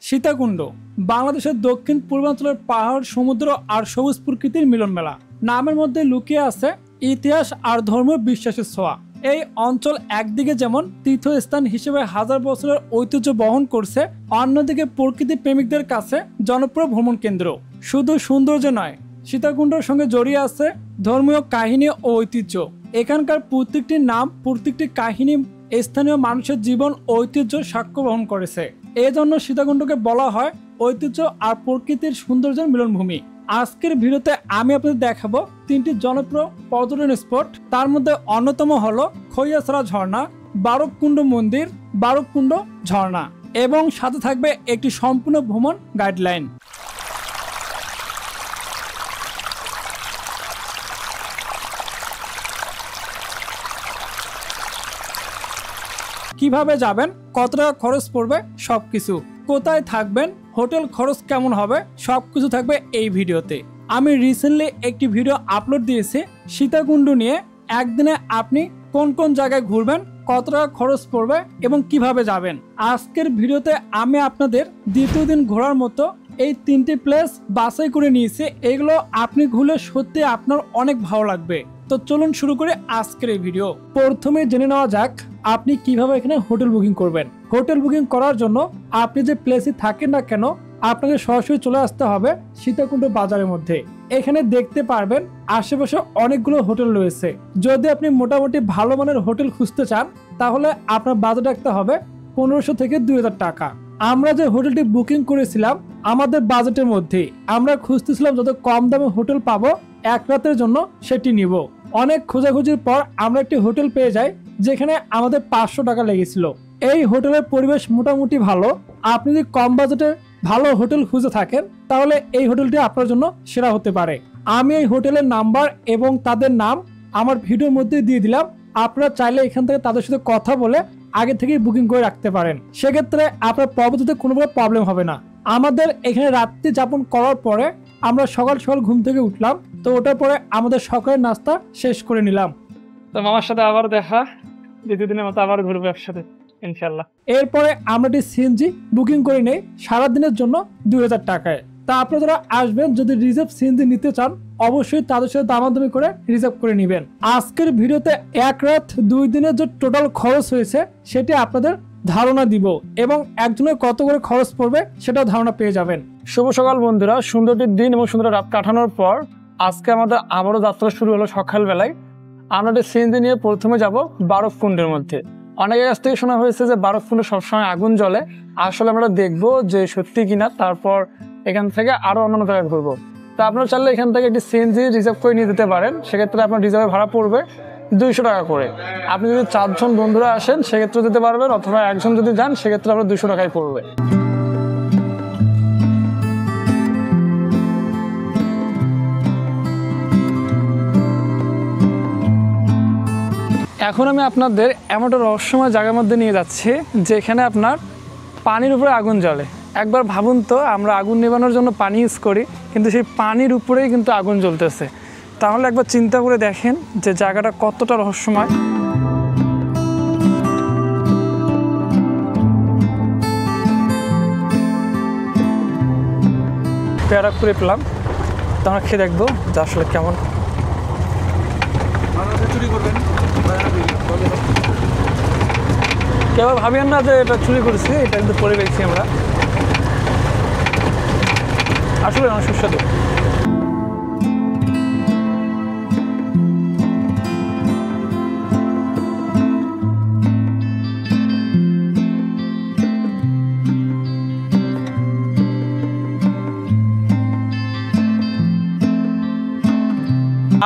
সীতাকুণ্ড বাংলাদেশের দক্ষিণ পূর্বাঞ্চলের পাহাড়, সমুদ্র আর সবুজ প্রকৃতির মিলন মেলা। নামের মধ্যে লুকিয়ে আছে ইতিহাস আর ধর্মীয় বিশ্বাসের ছোঁয়া। এই অঞ্চল একদিকে যেমন তীর্থস্থান হিসেবে হাজার বছরের ঐতিহ্য বহন করছে, অন্যদিকে প্রকৃতি প্রেমিকদের কাছে জনপ্রিয় ভ্রমণ কেন্দ্র। শুধু সৌন্দর্য নয়, সীতাকুণ্ডের সঙ্গে জড়িয়ে আছে ধর্মীয় কাহিনী ও ঐতিহ্য। এখানকার প্রত্যেকটি নাম, প্রত্যেকটি কাহিনী স্থানীয় মানুষের জীবন ও ঐতিহ্য সাক্ষ্য বহন করেছে। এজন্য সীতাকুণ্ডকে বলা হয় ঐতিহ্য আর প্রকৃতির সৌন্দর্যের মিলনভূমি। আজকের ভিডিওতে আমি আপনাদের দেখাবো তিনটি জনপ্রিয় পর্যটন স্পট। তার মধ্যে অন্যতম হলো খৈয়াছড়া ঝর্ণা, বারবকুণ্ড মন্দির, বারবকুণ্ড ঝর্ণা এবং সাথে থাকবে একটি সম্পূর্ণ ভ্রমণ গাইডলাইন। কিভাবে যাবেন, কত টাকা খরচ পড়বে, সবকিছু, কোথায় থাকবেন, হোটেল খরচ কেমন হবে, সবকিছু থাকবে এই ভিডিওতে। আমি রিসেন্টলি একটি ভিডিও আপলোড দিয়েছি সীতাকুণ্ড নিয়ে। একদিনে আপনি কোন কোন জায়গায় ঘুরবেন, কত টাকা খরচ পড়বে এবং কিভাবে যাবেন। আজকের ভিডিওতে আমি আপনাদের দ্বিতীয় দিন ঘোরার মতো এই তিনটি প্লেস বাছাই করে নিয়েছি। এগুলো আপনি ঘুরলে সত্যি আপনার অনেক ভালো লাগবে। তো চলুন শুরু করে আজকের এই ভিডিও। প্রথমে জেনে নেওয়া যাক আপনি কিভাবে এখানে হোটেল বুকিং করবেন। হোটেল বুকিং করার জন্য আপনি যে প্লেসে থাকেন না কেন, আপনাকে সরাসরি চলে আসতে হবে সীতাকুণ্ড বাজারের মধ্যে। এখানে দেখতে পারবেন আশেপাশে অনেকগুলো হোটেল রয়েছে। যদি আপনি মোটামুটি ভালো মানের হোটেল খুঁজতে চান তাহলে আপনার বাজেট রাখতে হবে 1500 থেকে 2000 টাকা। আমরা যে হোটেলটি বুকিং করেছিলাম আমাদের বাজেটের মধ্যে। আমরা খুঁজতেছিলাম যত কম দামে হোটেল পাবো এক রাতের জন্য সেটি নিব। অনেক খোঁজাখুঁজির পর আমরা একটি হোটেল পেয়ে যাই যেখানে আমাদের 500 টাকা লেগেছিল। এই হোটেলের পরিবেশ মোটামুটি ভালো। আপনি যদি কম বাজেটে ভালো হোটেল খুঁজে থাকেন তাহলে এই হোটেলটি আপনার জন্য সেরা হতে পারে। আমি এই হোটেলের নাম্বার এবং তাদের নাম আমার ভিডিওর মধ্যে দিয়ে দিলাম। আপনারা চাইলে এখান থেকে তাদের সাথে কথা বলে আগে থেকেই বুকিং করে রাখতে পারেন। সেক্ষেত্রে আপনার পরবর্তীতে কোনো প্রবলেম হবে না। আমাদের এখানে রাত্রি যাপন করার পরে আমরা সকাল সকাল ঘুম থেকে উঠলাম। তো ওটার পরে আমাদের সকালের নাস্তা শেষ করে নিলাম। তো মামার সাথে আবার দেখা, দ্বিতীয় দিনের মতো আবার ঘুরবো একসাথে ইনশাল্লাহ। এরপরে আমরা একটি সিএনজি বুকিং করে নেই সারাদিনের জন্য 2000 টাকায়। তা আপনারা যারা আসবেন, যদি রিজার্ভ সিএনজি নিতে চান অবশ্যই তাদের সাথে দামাদামি করে রিজার্ভ করে নেবেন। আজকের ভিডিওতে এক রাত 2 দিনের যে টোটাল খরচ হয়েছে সেটি আপনাদের ধারণা দিব এবং একজনের কত করে খরচ পড়বে সেটাও ধারণা পেয়ে যাবেন। শুভ সকাল বন্ধুরা। সুন্দর দিন এবং সুন্দর রাত কাটানোর পর আজকে আমাদের আবারও যাত্রা শুরু হলো সকালবেলায়। আমরা সিএনজি নিয়ে প্রথমে যাব বারবকুণ্ডের মধ্যে। অনেকের কাছ থেকে শোনা হয়েছে যে বারবকুণ্ডে সবসময় আগুন জ্বলে। আসলে আমরা দেখবো যে সত্যি কিনা, তারপর এখান থেকে আরো অন্যান্য জায়গায় ঘুরবো। তো আপনারা চাইলে এখান থেকে একটি সিএনজি রিজার্ভ করে নিয়ে যেতে পারেন। সেক্ষেত্রে আপনার রিজার্ভে ভাড়া পড়বে 200 টাকা করে। আপনি যদি 4 জন বন্ধুরা আসেন সেক্ষেত্রে যেতে পারবেন, অথবা একজন যদি যান সেক্ষেত্রে আপনার 200 টাকায় পড়বে। এখন আমি আপনাদের এমন একটা রহস্যময় জায়গার মধ্যে নিয়ে যাচ্ছি যেখানে আপনার পানির উপরে আগুন জ্বলে। একবার ভাবুন তো, আমরা আগুন নেভানোর জন্য পানি ইউজ করি, কিন্তু সেই পানির উপরেই কিন্তু আগুন জ্বলতেছে। তাহলে একবার চিন্তা করে দেখেন যে জায়গাটা কতটা রহস্যময়। পেয়ারা করে পেলাম, তো আমরা খেয়ে দেখবো যে আসলে কেমন। কেউ ভাবেন না যে এটা চুরি করেছি, এটা কিন্তু পরে পেয়েছি আমরা। আসলে অনেক সুস্বাদু।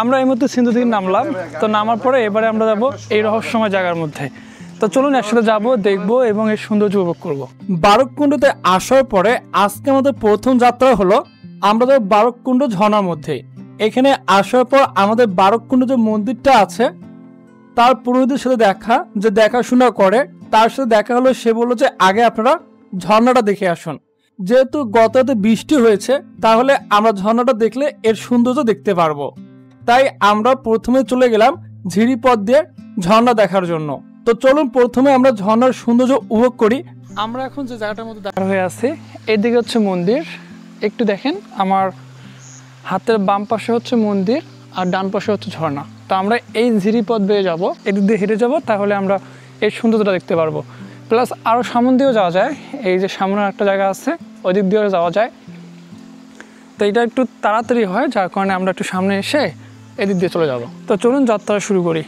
আমরা এই মুহূর্তে সিন্ধু থেকে নামলাম। তো নামার পরে এবারে আমরা যাবো এই রহস্যময় জায়গার মধ্যে। তো চলুন একসাথে যাবো, দেখবো এবং এর সৌন্দর্য উপভোগ করবো। বারবকুণ্ডতে আসার পরে আজকে আমাদের প্রথম যাত্রা হলো আমরা যাবো বারবকুণ্ড ঝর্ণার মধ্যে। এখানে আসার পর আমাদের বারবকুণ্ড যে মন্দিরটা আছে তার পুরোহিতের সাথে দেখাশোনা করে, তার সাথে দেখা হলো। সে বললো যে আগে আপনারা ঝর্ণাটা দেখে আসুন। যেহেতু গত রাতে বৃষ্টি হয়েছে তাহলে আমরা ঝর্ণাটা দেখলে এর সৌন্দর্য দেখতে পারবো। তাই আমরা প্রথমে চলে গেলাম ঝিরি পথ দিয়ে ঝর্ণা দেখার জন্য। তো চলুন প্রথমে আমরা ঝর্ণার সৌন্দর্য উপভোগ করি। আমরা এখন যে জায়গাটার মধ্যে দাঁড়া হয়ে আছি, এদিকে হচ্ছে মন্দির। একটু দেখেন, আমার হাতের বাম পাশে হচ্ছে মন্দির আর ডান পাশে হচ্ছে ঝর্ণা। তো আমরা এই ঝিরিপথ বেয়ে যাবো, এদিক দিয়ে হেঁটে যাবো, তাহলে আমরা এই সৌন্দর্যটা দেখতে পারবো। প্লাস আরও সামন দিয়েও যাওয়া যায়, এই যে সামনে একটা জায়গা আছে ওই দিক দিয়েও যাওয়া যায়। তো এটা একটু তাড়াতাড়ি হয়, যার কারণে আমরা একটু সামনে এসে এদিক দিয়ে চলে যাব। তো চলুন যাত্রা শুরু করি।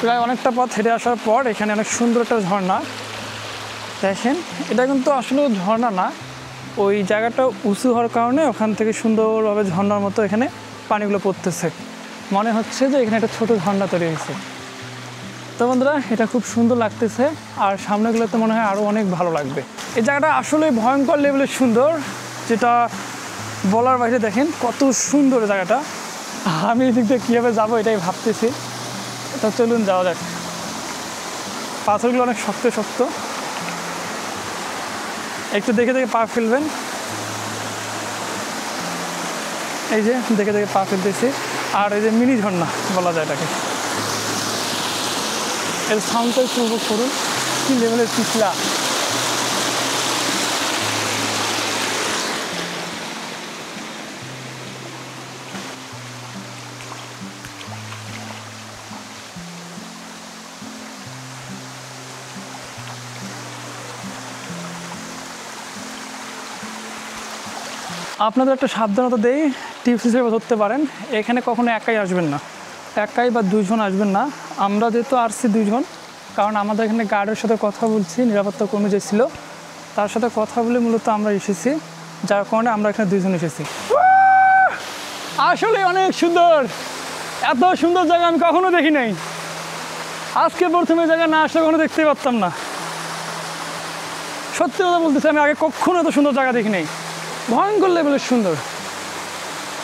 প্রায় অনেকটা পথ হেঁটে আসার পর এখানে অনেক সুন্দর একটা ঝর্ণা দেখেন। এটা কিন্তু আসলে ঝর্ণা না, ওই জায়গাটা উঁচু হওয়ার কারণে ওখান থেকে সুন্দরভাবে ঝর্ণার মতো এখানে পানিগুলো পড়তেছে। মনে হচ্ছে যে এখানে একটা ছোটো ঝর্ণা তৈরি হয়েছে। তো বন্ধুরা, এটা খুব সুন্দর লাগতেছে, আর সামনেগুলোতে মনে হয় আরও অনেক ভালো লাগবে। এই জায়গাটা আসলে ভয়ঙ্কর লেভেলের সুন্দর, যেটা বলার বাইরে। দেখেন কত সুন্দর জায়গাটা। আমি এদিক দিয়ে কীভাবে যাবো এটাই ভাবতেছি। তা চলুন যাওয়া যাক। পাথরগুলো অনেক শক্ত শক্ত, একটু দেখে দেখে পা ফেলবেন। এই যে দেখে দেখে পা ফেলতেছি। আর এই যে মিনি ঝর্ণা বলা যায় এটাকে, এর সাউন্ডটা একটু উপভোগ করুন, কী লেভেলের পিছলা। আপনাদের একটা সাবধানতা দেই, টিপস হিসেবে ধরতে পারেন, এখানে কখনো একাই আসবেন না, একাই বা দুইজন আসবেন না। আমরা যেহেতু আসছি দুইজন, কারণ আমাদের এখানে গার্ডের সাথে কথা বলছি, নিরাপত্তা কর্মী যে ছিল তার সাথে কথা বলে মূলত আমরা এসেছি, যার কারণে আমরা এখানে দুইজন এসেছি। আসলে অনেক সুন্দর, এত সুন্দর জায়গা আমি কখনো দেখি নাই। আজকে প্রথমে জায়গা না আসলে কখনো দেখতেই পারতাম না। সত্যি কথা বলতেছি, আমি আগে কখনো এত সুন্দর জায়গা দেখি নাই, ভয়ঙ্কর লেভেলের সুন্দর।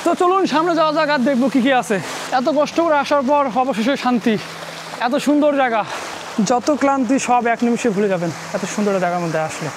তো চলুন সামনে যাওয়া যাক আর দেখবো কী কী আছে। এত কষ্ট করে আসার পর অবশেষে শান্তি, এত সুন্দর জায়গা, যত ক্লান্তি সব এক নিমিষে ভুলে যাবেন এত সুন্দর জায়গার মধ্যে আসলে।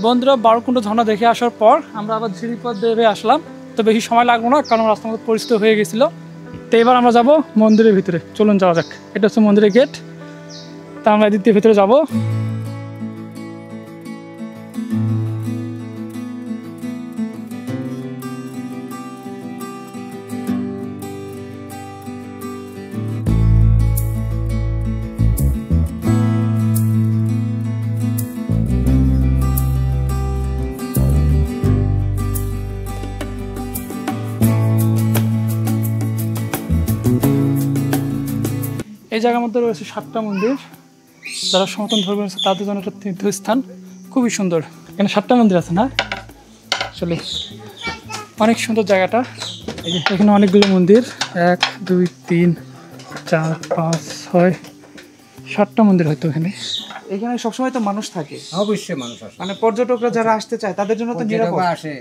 বন্ধুরা, বারোকুণ্ড ঝর্ণা দেখে আসার পর আমরা আবার ঝিরিপথ বেয়ে আসলাম। তো বেশি সময় লাগলো না, কারণ রাস্তার মধ্যে পরিচিত হয়ে গেছিলো। তো এবার আমরা যাব মন্দিরের ভিতরে। চলুন যাওয়া যাক। এটা হচ্ছে মন্দিরের গেট, তা আমরা এদিক দিয়ে ভিতরে যাবো। এই জায়গার মধ্যে রয়েছে 7টা মন্দির, যারা সনাতন ধর্মের আছে তাদের জন্য একটা তীর্থস্থান, খুবই সুন্দর। এখানে 7টা মন্দির আছে না, আসলে অনেক সুন্দর জায়গাটা। এই যে এখানে অনেকগুলো মন্দির, 1 2 3 4 5 6 7টা মন্দির হয়তো এখানে। এখানে সবসময় তো মানুষ থাকে, অবশ্যই মানুষ আসে, মানে পর্যটকরা যারা আসতে চায় তাদের জন্য তো নিরাপদ। আসে,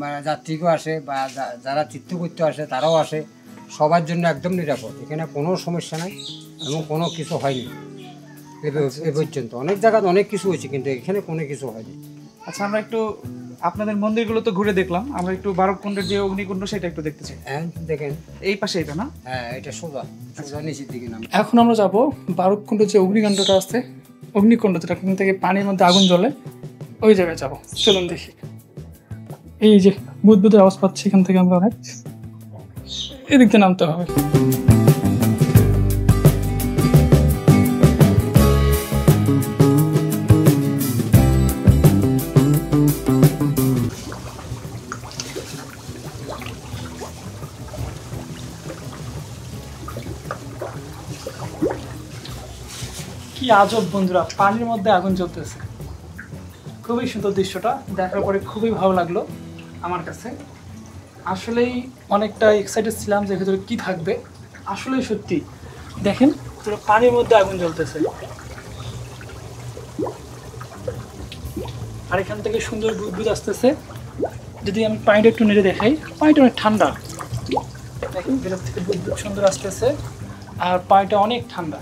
মানে যাত্রীকেও আসে বা যারা তীর্থ করতে আসে তারাও আসে, সবার জন্য একদম নিরাপদ, এখানে কোনো সমস্যা নাই। এবং কোনো কিছু হয়নি এ পর্যন্ত। অনেক জায়গায় অনেক কিছু হয়েছে, কিন্তু এখানে কোনো কিছু হয়নি। আচ্ছা, আমরা একটু আপনাদের মন্দিরগুলো তো ঘুরে দেখলাম, আমরা একটু 12 কুণ্ডের যে অগ্নিকুণ্ড সেটা একটু দেখতে চাই। হ্যাঁ দেখেন, এই পাশে এটা না? হ্যাঁ এটা সোজা সোজা নিচের দিকে নাম। এখন আমরা যাব বারুকুণ্ড যে অগ্নিকাণ্ডটা আছে, অগ্নিকুণ্ড যেটা এখান থেকে পানির মধ্যে আগুন জ্বলে, ওই জায়গায় যাব। চলুন দেখি। এই যে বুদবুদের আওয়াজ পাচ্ছি এখান থেকে আমরা অনেক, এদিক দিয়ে নামতে হবে। কি আজব বন্ধুরা, পানির মধ্যে আগুন জ্বলতেছে। খুবই সুন্দর দৃশ্যটা দেখার পরে খুবই ভালো লাগলো আমার কাছে। আসলেই অনেকটা এক্সাইটেড ছিলাম যে ভেতরে কি থাকবে। আসলেই সত্যি দেখেন, পুরো পানির মধ্যে আগুন জ্বলতেছে, আর এখান থেকে সুন্দর বুদবুদ আসতেছে। যদি আমি পানিটা একটু নেড়ে দেখাই, পানিটা অনেক ঠান্ডা। দেখেন ভেতর থেকে বুদবুদ সুন্দর আসতেছে, আর পানিটা অনেক ঠান্ডা।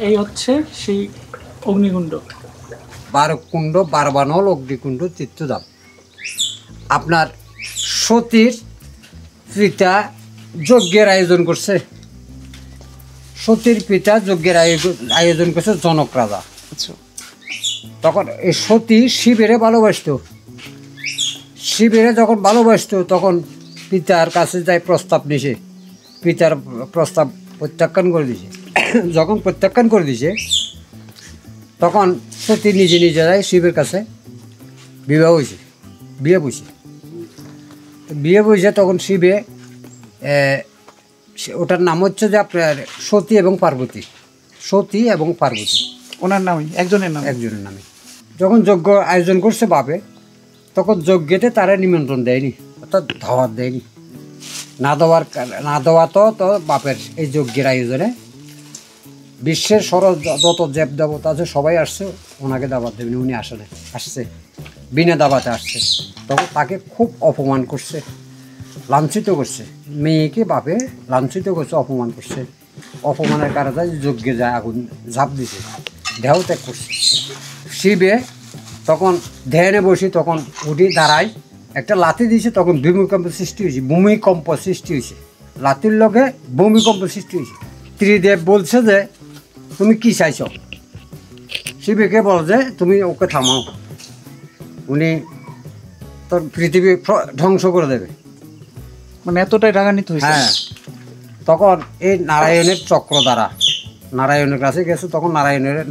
এই হচ্ছে সেই অগ্নিকুণ্ড, বারকুণ্ড, বারবানল অগ্নিকুণ্ড তীর্থধাম। আপনার সতীর পিতা যজ্ঞের আয়োজন করছে, সতীর পিতা যজ্ঞের আয়োজন করছে জনক রাজা। আচ্ছা, তখন এই সতী শিবেরে ভালোবাসত। শিবেরে যখন ভালোবাসত তখন পিতার কাছে যাই প্রস্তাব নিছে, পিতার প্রস্তাব প্রত্যাখ্যান করে দিছে। যখন প্রত্যাখ্যান করে দিছে তখন সতী নিজে নিজে যায় শিবের কাছে, বিবাহ হয়েছে, বিয়ে বসে। বিয়ে বসে তখন শিবে, ওটার নাম হচ্ছে যে আপনার সতী এবং পার্বতী, সতী এবং পার্বতী ওনার নামই, একজনের নাম, একজনের নামে। যখন যজ্ঞ আয়োজন করছে বাপে, তখন যজ্ঞেতে তারা নিমন্ত্রণ দেয়নি, অর্থাৎ দাওয়াত দেয়নি। না দেওয়া তো বাপের এই যজ্ঞের আয়োজনে বিশ্বের যত দেব দেবতা আছে সবাই আসছে, ওনাকে দাওয়াত দেবেনি, উনি আসছে বিনা দাওয়াতে আসছে। তখন তাকে খুব অপমান করছে, লাঞ্ছিত করছে, মেয়েকে বাপে লাঞ্ছিত করছে, অপমান করছে। অপমানের কারণে যজ্ঞে যায় আগুন ঝাঁপ দিছে, দেহ ত্যাগ করছে। শিবে তখন ধ্যানে বসি, তখন উঠি দাঁড়ায়, একটা লাথি দিয়েছে, তখন ভূমিকম্প সৃষ্টি হয়েছে, ভূমিকম্প সৃষ্টি হয়েছে, লাথির লগে ভূমিকম্প সৃষ্টি হয়েছে। ত্রিদেব বলছে যে তুমি কি চাইছ? শিবকে বল যে তুমি ওকে থামাও, উনি তোর পৃথিবী ধ্বংস করে দেবে। মানে এতটাই রাগান্বিত হয়েছে। হ্যাঁ, তখন এই নারায়ণের চক্র দ্বারা, নারায়ণের কাছে গেছে, তখন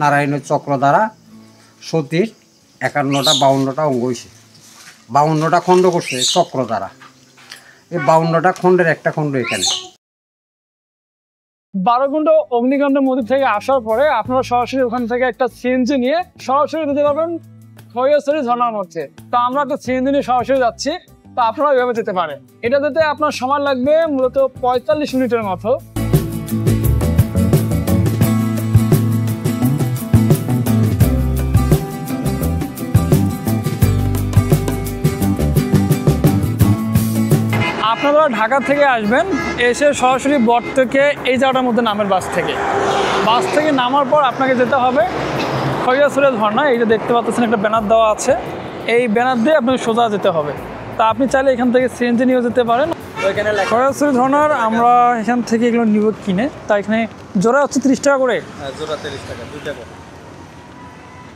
নারায়ণের চক্র দ্বারা সতীর 51টা 52টা অঙ্গ হয়েছে, 52টা খণ্ড করছে চক্র দ্বারা। এই 52টা খণ্ডের একটা খণ্ড এখানে। বারকুণ্ড অগ্নিকাণ্ডের মধ্যে থেকে আসার পরে আপনারা সরাসরি ওখান থেকে একটা সিএনজি নিয়ে সরাসরি যেতে পারবেন খৈয়াছড়ি ঝর্ণার মধ্যে। তো আমরা একটা সিএনজি নিয়ে সরাসরি যাচ্ছি, তো আপনারা ওইভাবে যেতে পারেন। এটা যেতে আপনার সময় লাগবে মূলত 45 মিনিটের মতো। আপনারা ঢাকা থেকে আসবেন, এসে সরাসরি বট থেকে এই জায়গাটার মধ্যে নামের বাস থেকে নামার পর আপনাকে যেতে হবে খৈয়াছড়ি ঝর্ণা। এই যে দেখতে পাচ্ছেন একটা ব্যানার দেওয়া আছে, এই ব্যানার দিয়ে আপনাকে সোজা যেতে হবে। তা আপনি চাইলে এখান থেকে সিএনজি নিয়েও যেতে পারেন। খৈয়াছড়ি ঝর্ণার আমরা এখান থেকে এগুলো নিব কিনে, তা এখানে জোড়া হচ্ছে 30 টাকা করে। জোড়া 30 টাকা, দুইটা করে।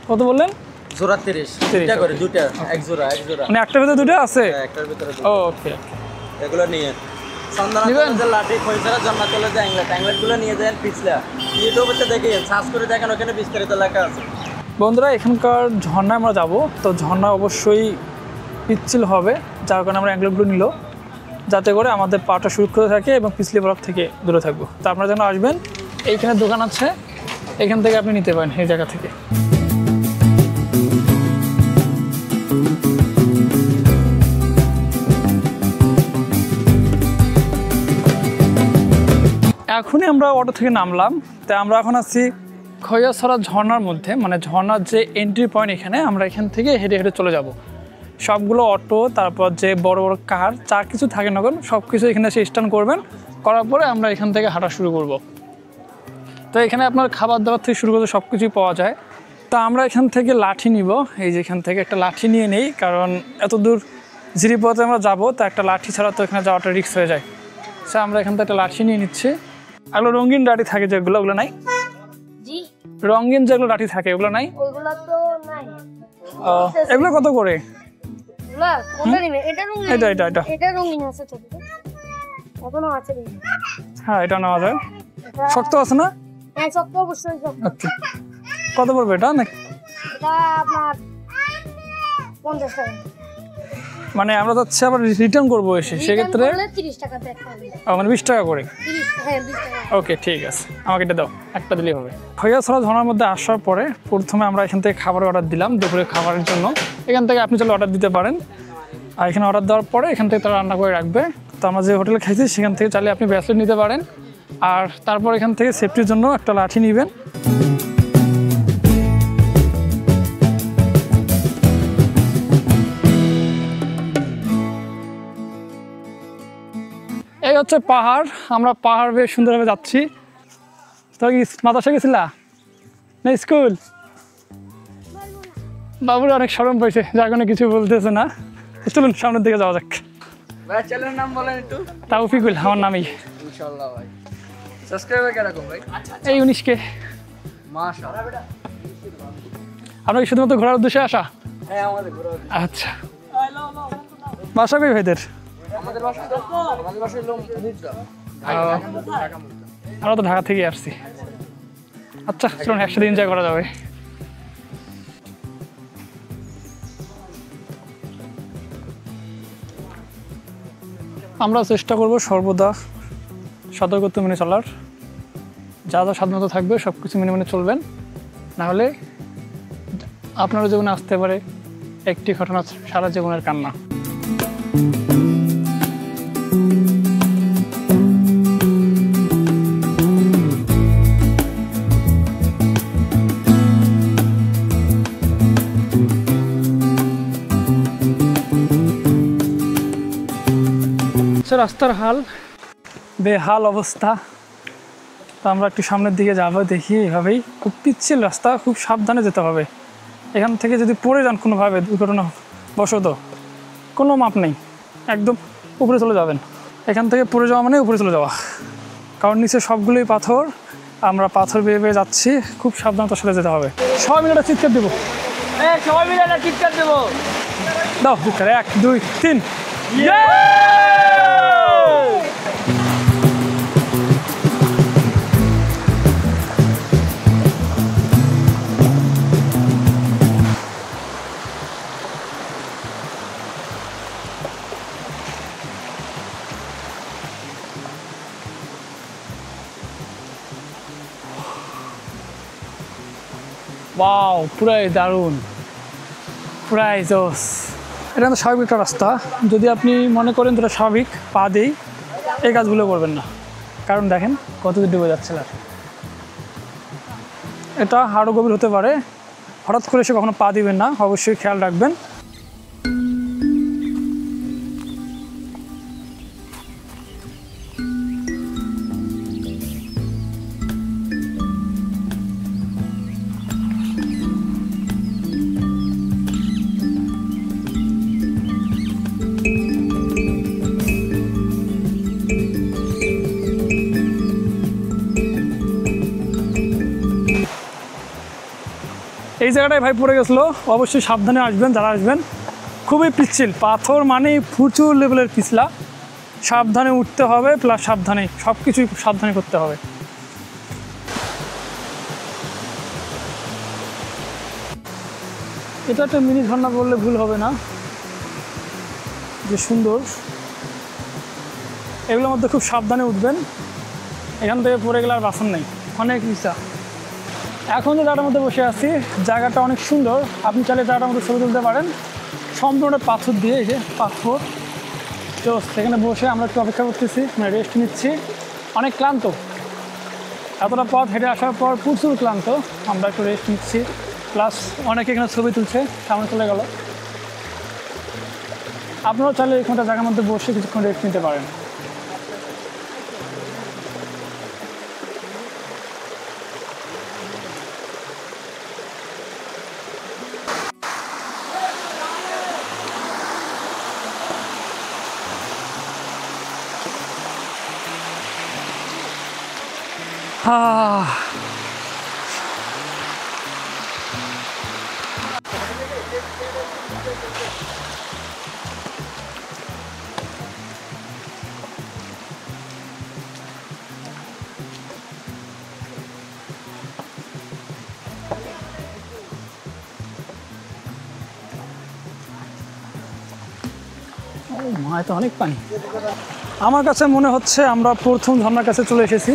কত বললেন? জোড়া 30 দুইটা করে, দুইটা, এক জোড়া। মানে একটার ভিতরে দুটো আছে? হ্যাঁ, একটার ভিতরে দুটো। ওকে, এগুলো নিয়ে সন্ধান লাঠি খৈছড়া জমা চলে যায়, ট্যাংলেটগুলো নিয়ে যায় পিছলা। ইউটিউবে দেখে সার্চ করে দেখেন, ওখানে বিস্তারিত লেখা আছে। বন্ধুরা এখানকার ঝর্ণায় আমরা যাব, তো ঝর্ণা অবশ্যই পিচ্ছিল হবে, যার কারণে আমরা অ্যাঙ্গেলগুলো নিল যাতে করে আমাদের পাটা সুরক্ষিত থাকে এবং পিছলি ব্লক থেকে দূরে থাকবো। তো আপনারা যেন আসবেন, এইখানে দোকান আছে, এখান থেকে আপনি নিতে পারেন এই জায়গা থেকে। এখনই আমরা অটো থেকে নামলাম, তাই আমরা এখন আছি খৈয়াছড়া ঝর্ণার মধ্যে, মানে ঝর্ণার যে এন্ট্রি পয়েন্ট, এখানে আমরা এখান থেকে হেঁটে হেঁটে চলে যাব। সবগুলো অটো, তারপর যে বড় বড় কার, যা কিছু থাকে না কেন সব কিছু এখানে এসে স্ট্যান্ড করবেন, করার পরে আমরা এখান থেকে হাঁটা শুরু করব। তো এখানে আপনার খাবার দাবার থেকে শুরু করে সব কিছুই পাওয়া যায়। তো আমরা এখান থেকে লাঠি নিব, এই যে এখান থেকে একটা লাঠি নিয়ে নেই, কারণ এত দূর জিরিপথে আমরা যাবো, তো একটা লাঠি ছাড়া তো এখানে যাওয়াটা রিস্ক হয়ে যায়। সো আমরা এখান থেকে একটা লাঠি নিয়ে নিচ্ছি। এগুলো রঙিন লাঠি থাকে যেগুলো, ওগুলো নাই? রঙিন যেগুলো লাঠি থাকে ওগুলো নাই? এগুলো কত করে? হ্যাঁ, এটা নেওয়া যায়। শক্ত আছে না? কত পড়বে এটা? মানে আমরা যাচ্ছি আবার রিটার্ন করবো এসে, সেক্ষেত্রে মানে 20 টাকা করে। ওকে, ঠিক আছে, আমাকে এটা দাও, একটা দিলেই হবে। খৈয়াছড়া ঝর্ণার মধ্যে আসার পরে প্রথমে আমরা এখান থেকে খাবার অর্ডার দিলাম, দুপুরে খাবারের জন্য। এখান থেকে আপনি চলে অর্ডার দিতে পারেন, আর এখানে অর্ডার দেওয়ার পরে এখান থেকে তারা রান্না করে রাখবে। তো আমরা যে হোটেলে খাইছি সেখান থেকে চাইলে আপনি ব্রেসলেট নিতে পারেন, আর তারপর এখান থেকে সেফটির জন্য একটা লাঠি নেবেন। এই হচ্ছে পাহাড়, আমরা পাহাড় বেশ সুন্দরভাবে যাচ্ছি। তো কি মাদ্রাসা গেছিলা না স্কুল? বাবুর অনেক শরম পেয়েছে, যার কোনো কিছু বলতেছে না। চলুন সামনের দিকে যাওয়া যাক। ভাই চ্যানেলের নাম বলেন একটু। তাওফিকুল আমার নামই। ইনশাআল্লাহ ভাই। সাবস্ক্রাইবার কিরকম ভাই? এই 19K। মাশাআল্লাহ। আমরা কি শুধুমাত্র ঘোরার উদ্দেশ্যে আসা? হ্যাঁ, আমাদের ঘোরার। আচ্ছা, বাসা কই ভাইদের? আমাদের বাসা হলো মুগদা। আমরা তো ঢাকা থেকে আসছি। আচ্ছা, চলুন একসাথে এনজয় করা যাবে। আমরা চেষ্টা করব সর্বদা সতর্কতা মেনে চলার, যা যা সাবধানতা থাকবে সব কিছু মেনে মেনে চলবেন, নাহলে আপনারও জীবনে আসতে পারে একটি ঘটনা সারা জীবনের কান্না। রাস্তার হাল বেহাল অবস্থা। তো আমরা একটু সামনের দিকে যাবো, দেখি এভাবেই খুব পিচ্ছিল রাস্তা, খুব সাবধানে যেতে হবে। এখান থেকে যদি পড়ে যান কোনোভাবে দুর্ঘটনা বশত, কোনো মাপ নেই, একদম উপরে চলে যাবেন। এখান থেকে পড়ে যাওয়া মানে উপরে চলে যাওয়া, কারণ নিচে সবগুলোই পাথর। আমরা পাথর বেয়ে বেয়ে যাচ্ছি, খুব সাবধানতার সাথে যেতে হবে। সবাই মিলে একটা চিৎকার দেবো, সবাই মিলে একটা চিৎকার দেবো। দাও চিৎকার, 1 2 3। ওয়াও, পুরাই দারুণ, পুরাই জোস। এটা তো স্বাভাবিক একটা রাস্তা, যদি আপনি মনে করেন যেটা স্বাভাবিক পা দেই, এই কাজগুলো করবেন না, কারণ দেখেন কত দূর ডুবে যাচ্ছে। এটা আরও গভীর হতে পারে, হঠাৎ করে সে কখনো পা দিবেন না, অবশ্যই খেয়াল রাখবেন। এই জায়গাটায় ভাই পড়ে গেছিলো, অবশ্যই সাবধানে আসবেন যারা আসবেন। খুবই পিচ্ছিল পাথর, মানে প্রচুর লেভেলের পিছলা, সাবধানে উঠতে হবে, প্লাস সাবধানে সব কিছুই সাবধানে করতে হবে। এটা একটা মিনি ঝর্ণা বললে ভুল হবে না, যে সুন্দর। এগুলোর মধ্যে খুব সাবধানে উঠবেন, এখান থেকে পড়ে গেলে আর বাসন নেই, অনেক ইচ্ছা। এখন যে জায়গাটার মধ্যে বসে আছি, জায়গাটা অনেক সুন্দর, আপনি চাইলে জায়গাটার মধ্যে ছবি তুলতে পারেন, সম্পূর্ণ পাথর দিয়ে, এই যে পাথর। তো সেখানে বসে আমরা একটু অপেক্ষা করতেছি, মানে রেস্ট নিচ্ছি, অনেক ক্লান্ত। এতটা পথ হেঁটে আসার পর প্রচুর ক্লান্ত, আমরা একটু রেস্ট নিচ্ছি, প্লাস অনেকে এখানে ছবি তুলছে, সামনে চলে গেল। আপনারাও চাইলে এখানটা জায়গার মধ্যে বসে কিছুক্ষণ রেস্ট নিতে পারেন। মায় তো অনেক পানি। আমার কাছে মনে হচ্ছে আমরা প্রথম ঝর্ণার কাছে চলে এসেছি।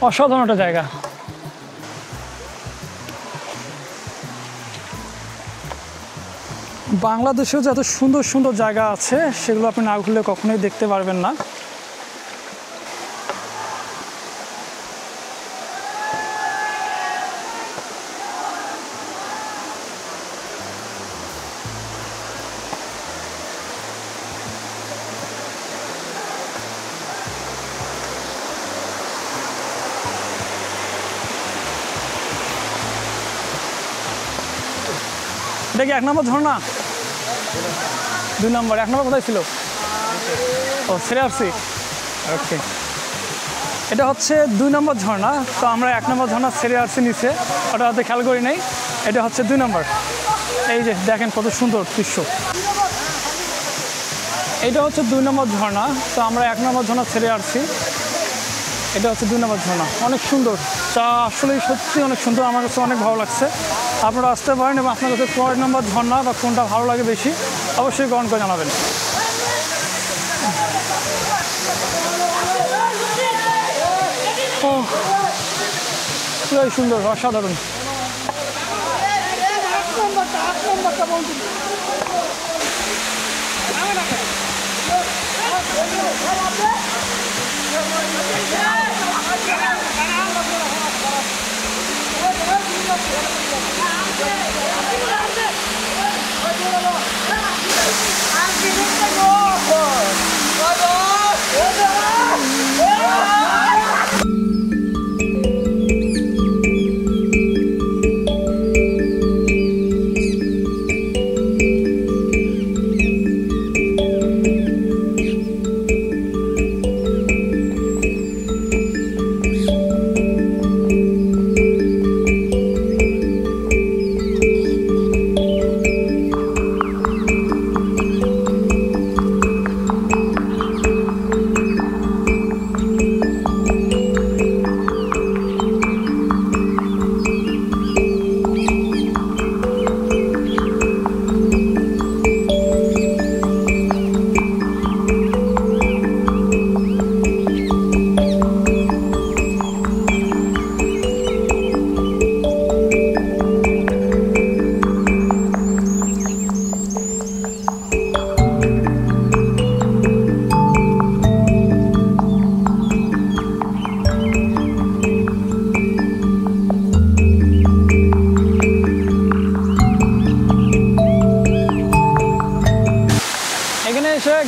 অসাধারণ একটা জায়গা। বাংলাদেশেও যে এত সুন্দর সুন্দর জায়গা আছে সেগুলো আপনি না ঘুরলে কখনোই দেখতে পারবেন না। এটা কি 1 নম্বর ঝর্ণা? 2 নম্বর। 1 নম্বর কোথায় ছিল? ও ছেড়ে আসছি। ওকে, এটা হচ্ছে 2 নম্বর ঝর্ণা। তো আমরা 1 নম্বর ঝর্ণা ছেড়ে আসছি নিচে, ওটা হয়তো খেয়াল করি নাই। এটা হচ্ছে 2 নম্বর। এই যে দেখেন কত সুন্দর দৃশ্য। এটা হচ্ছে 2 নম্বর ঝর্ণা। তো আমরা 1 নম্বর ঝর্ণা ছেড়ে আসছি। এটা হচ্ছে 2 নম্বর ঝর্ণা। অনেক সুন্দর, চা আসলেই সত্যি অনেক সুন্দর, আমার কাছে অনেক ভালো লাগছে। আপনারা আসতে পারেন এবং আপনার কাছে কয় নম্বর ঝর্ণা বা কোনটা ভালো লাগে বেশি অবশ্যই কমেন্ট করে জানাবেন। খুবই সুন্দর, অসাধারণ।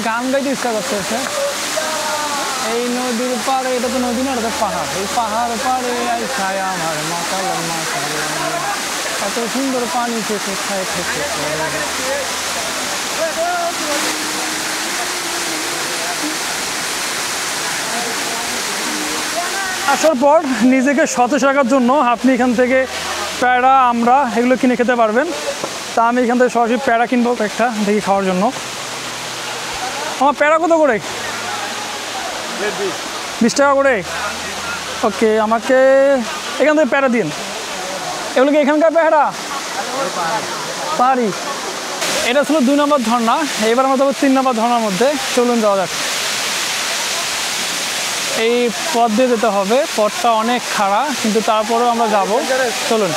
গান গাইতে ইচ্ছা করতেছে। এই নদীর পাড়ে, এটা তো নদী না, এটা তো পাহাড়। এই পাহাড় পাড়ে আইসায় আমার মাতাল মাতাল, এত সুন্দর পানি থেকে খায় থেকে। আসার পর নিজেকে সতেজ রাখার জন্য আপনি এখান থেকে প্যাড়া, আমরা এগুলো কিনে খেতে পারবেন। তা আমি এখান থেকে সরাসরি প্যাড়া কিনবো একটা, দেখি খাওয়ার জন্য। আমার প্যাড়া কত করে? 20 টাকা করে। ওকে, আমাকে এখান থেকে প্যাড়া দিন। এগুলো কি এখানকার প্যাড়া? পাহাড়ি। এটা ছিল 2 নম্বর ঝর্ণা। এবার আমরা যাবো 3 নম্বর ঝর্ণার মধ্যে। চলুন যাওয়া যাক। এই পথ দিয়ে যেতে হবে, পথটা অনেক খাড়া, কিন্তু তারপরেও আমরা যাব। চলুন।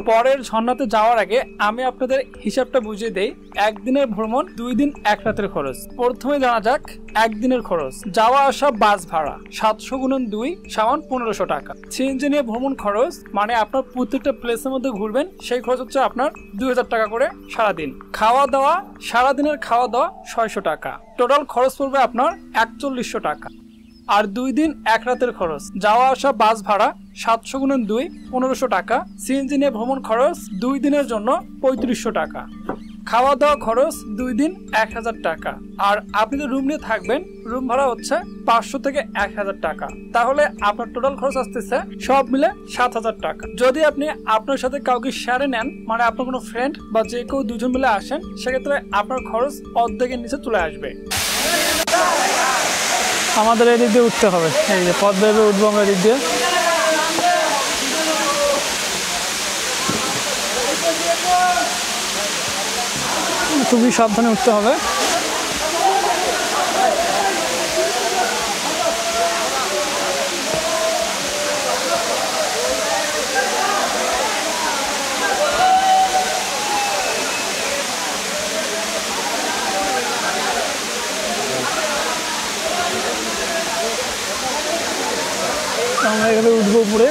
পরের ঝর্ণাতে যাওয়ার আগে আমি আপনাদের হিসাবটা বুঝিয়ে দেই। একদিনের ভ্রমণ 2 দিন 1 রাতের খরচ। প্রথমে জানা যাক একদিনের খরচ। যাওয়া আসা বাস ভাড়া 700 গুণন 2 সমান 1500 টাকা। সিএনজি নিয়ে ভ্রমণ খরচ মানে আপনার প্রত্যেকটা প্লেসের মধ্যে ঘুরবেন সেই খরচ হচ্ছে আপনার 2000 টাকা করে সারাদিন। খাওয়া দাওয়া সারাদিনের খাওয়া দাওয়া 600 টাকা। টোটাল খরচ পড়বে আপনার 4100 টাকা। আর 2 দিন 1 রাতের খরচ। যাওয়া আসা বাস ভাড়া 700 গুণন 2 1500 টাকা। সিএনজি নিয়ে ভ্রমণ খরচ 2 দিনের জন্য 3500 টাকা। খাওয়া দাওয়া খরচ 2 দিন 1000 টাকা। আর আপনি যে রুম নিয়ে থাকবেন রুম ভাড়া হচ্ছে 500 থেকে 1000 টাকা। তাহলে আপনার টোটাল খরচ আসতেছে সব মিলে 7000 টাকা। যদি আপনি আপনার সাথে কাউকে শেয়ারে নেন মানে আপনার কোনো ফ্রেন্ড বা যে কেউ দুজন মিলে আসেন সেক্ষেত্রে আপনার খরচ অর্ধেকের নিচে চলে আসবে। আমাদের এদিক দিয়ে উঠতে হবে, এই যে পথ ভেবে উঠবো আমরা এদিক দিয়ে। খুবই সাবধানে উঠতে হবে। আমরা এখানে উঠবো উপরে,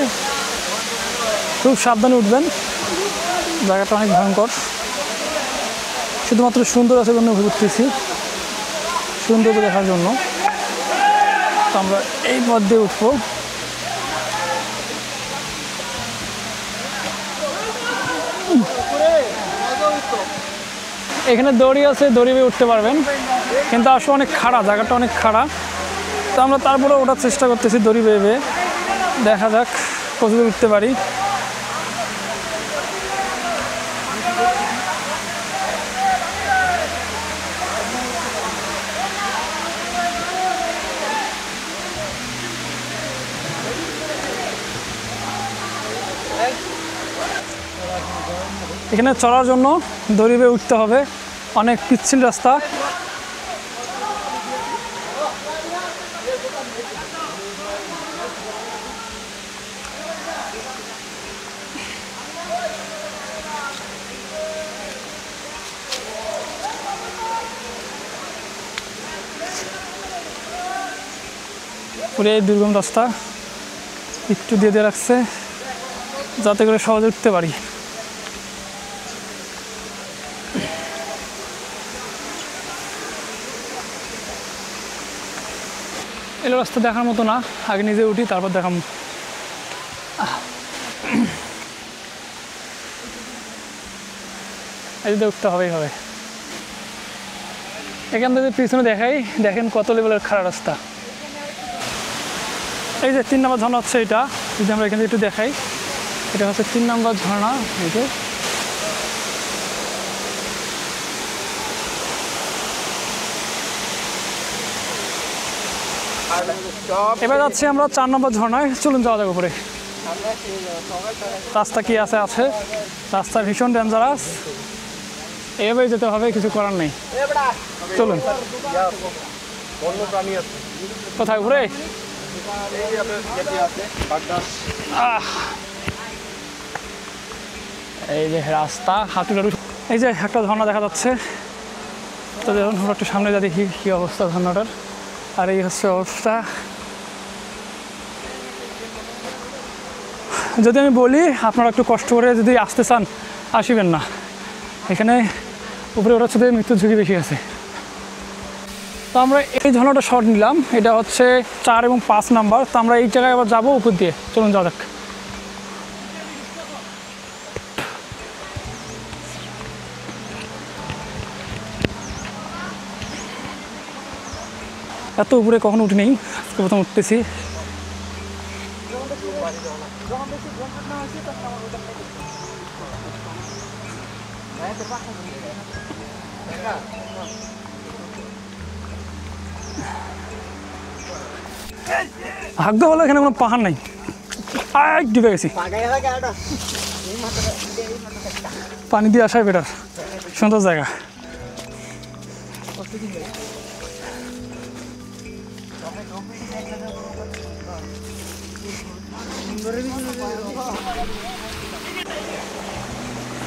খুব সাবধানে উঠবেন, জায়গাটা অনেক ভয়ঙ্কর। শুধুমাত্র সুন্দর আছে জন্য ঘুরতেছি, সৌন্দর্য দেখার জন্য। তো আমরা এই পথ দিয়ে উঠবো। এখানে দড়ি আছে, দড়ি বেয়ে উঠতে পারবেন, কিন্তু আসলে অনেক খাড়া, জায়গাটা অনেক খাড়া। তো আমরা তারপরে ওঠার চেষ্টা করতেছি দড়ি বেয়ে বেয়ে, দেখা যাক কতদূর উঠতে পারি। এখানে চলার জন্য দড়ি বেয়ে উঠতে হবে, অনেক পিচ্ছিল রাস্তা। পুরো এই দুর্গম রাস্তা একটু দিয়ে দিয়ে রাখছে যাতে করে সহজে উঠতে পারি। এলো রাস্তা দেখার মতো না, আগে নিজে উঠি তারপর দেখাম। এদিকে উঠতে হবেই হবে। এখান থেকে পিছনে দেখাই, দেখেন কত লেভেলের খারাপ রাস্তা। এই যে 3 নম্বর ঝর্ণা হচ্ছে এটা, যদি আমরা এখানে একটু দেখাই, এটা হচ্ছে 3 নম্বর ঝর্ণা। এই যে এবার যাচ্ছি আমরা 4 নম্বর ঝর্ণায়। চলুন যাওয়া যাবে উপরে। রাস্তা কি আছে আছে, রাস্তা ভীষণ ডেঞ্জারাস, এভাবে যেতে হবে, কিছু করার নেই। চলুন। কোথায় ঘুরে? এই যে রাস্তা হাঁটু, এই যে একটা ঝর্ণা দেখা যাচ্ছে। তো দেখুন আমরা একটু সামনে যা দেখি কি অবস্থা ঝর্ণাটার। আর এই হচ্ছে অবস্থা। যদি আমি বলি আপনারা একটু কষ্ট করে যদি আসতে চান আসিবেন না, এখানে উপরে ওঠার সাথে মৃত্যুর ঝুঁকি বেশি আছে। তো আমরা এই ঝর্ণাটা শর্ট নিলাম, এটা হচ্ছে 4 এবং 5 নাম্বার। তো আমরা এই জায়গায় আবার যাবো উপর দিয়ে। চলুন যাওয়া যাক। এত উপরে কখনো উঠি নেই, আজকে প্রথম উঠতেছি। ভাগ্য হলো এখানে কোনো পাহাড় নাই, ডুবে গেছি। পানি দিয়ে আসাই বেটার, সুন্দর জায়গা।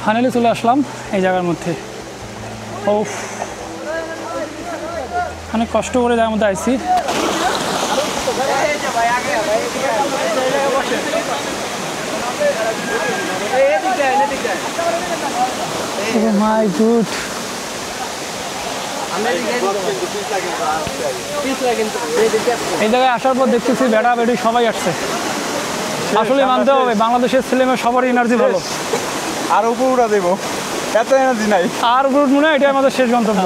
ফাইনালি চলে আসলাম এই জায়গার মধ্যে। ও অনেক কষ্ট করে জায়গার মধ্যে আইছি। মাই গুড, এই জায়গায় আসার পর দেখতেছি বেড়া বেড়ি সবাই আসছে। আসলে মানতে হবে বাংলাদেশের ছেলেমেয়ে সবারই এনার্জি ভালো। আর উপর উড়া দেবো, এত এনার্জি নাই। আর উপর মনে হয় এটাই আমাদের শেষ গন্তব্য।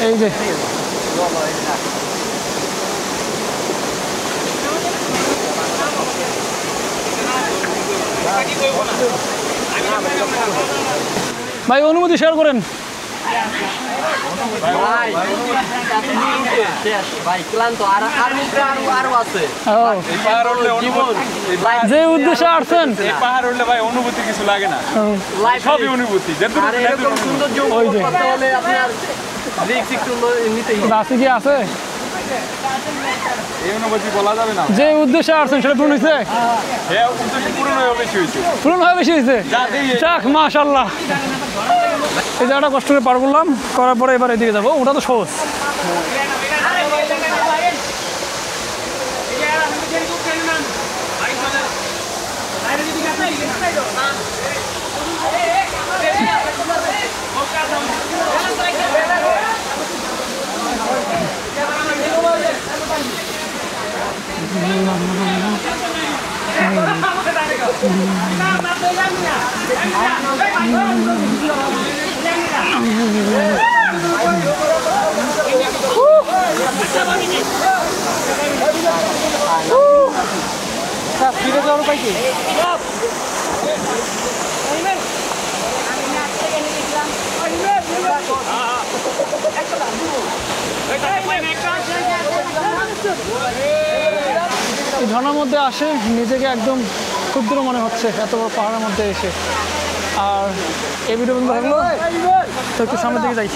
এই যে ভাই অনুমতি শেয়ার করেন। যে উদ্দেশ্যে আসছেন পাহাড় উঠলে ভাই অনুভূতি কিছু লাগে না, সবই অনুভূতি। ওই যে রাশি কি আছে, এই অনুভূতি বলা যাবে না। যে উদ্দেশ্যে আসছেন সেটা পূরণ হয়েছে, পূরণ হয়ে বেশি হয়েছে, পূরণ হয়ে বেশি হয়েছে। যাক মাশাআল্লাহ। এই জায়গাটা কষ্ট করে পার করলাম, করার পরে এবার এদিকে যাবো। ওটা তো সহজ। এই ঝর্ণার মধ্যে আসে নিজেকে একদম ক্ষুদ্র মনে হচ্ছে এত বড় পাহাড়ের মধ্যে এসে। আর এই ভিডিও বন্ধু থাকলো তো একটু সামনের দিকে যাই।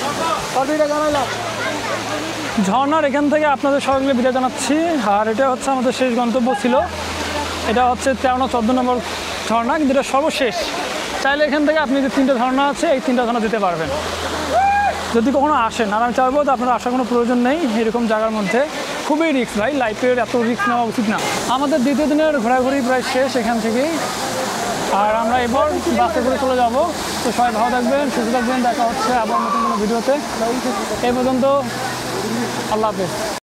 ঝর্ণার এখান থেকে আপনাদের সবাই মিলে বিদায় জানাচ্ছি। আর এটা হচ্ছে আমাদের শেষ গন্তব্য ছিল। এটা হচ্ছে 13-14 নম্বর ঝর্ণা, কিন্তু এটা সর্বশেষ। চাইলে এখান থেকে আপনি যে 3টে ঝর্ণা আছে এই 3টা ঝর্ণা দিতে পারবেন যদি কখনো আসেন। আর আমি চাইবো তো আপনার আসার কোনো প্রয়োজন নেই এরকম জায়গার মধ্যে। খুবই রিস্ক ভাই, লাইফের এত রিস্ক নেওয়া উচিত না। আমাদের দ্বিতীয় দিনের ঘোরাঘুরি প্রায় শেষ এখান থেকেই। আর আমরা এবার বাসে করে চলে যাব। তো সবাই ভালো থাকবেন, সুস্থ থাকবেন। দেখা হচ্ছে আবার নতুন কোনো ভিডিওতে। এই পর্যন্ত আল্লাহ হাফেজ।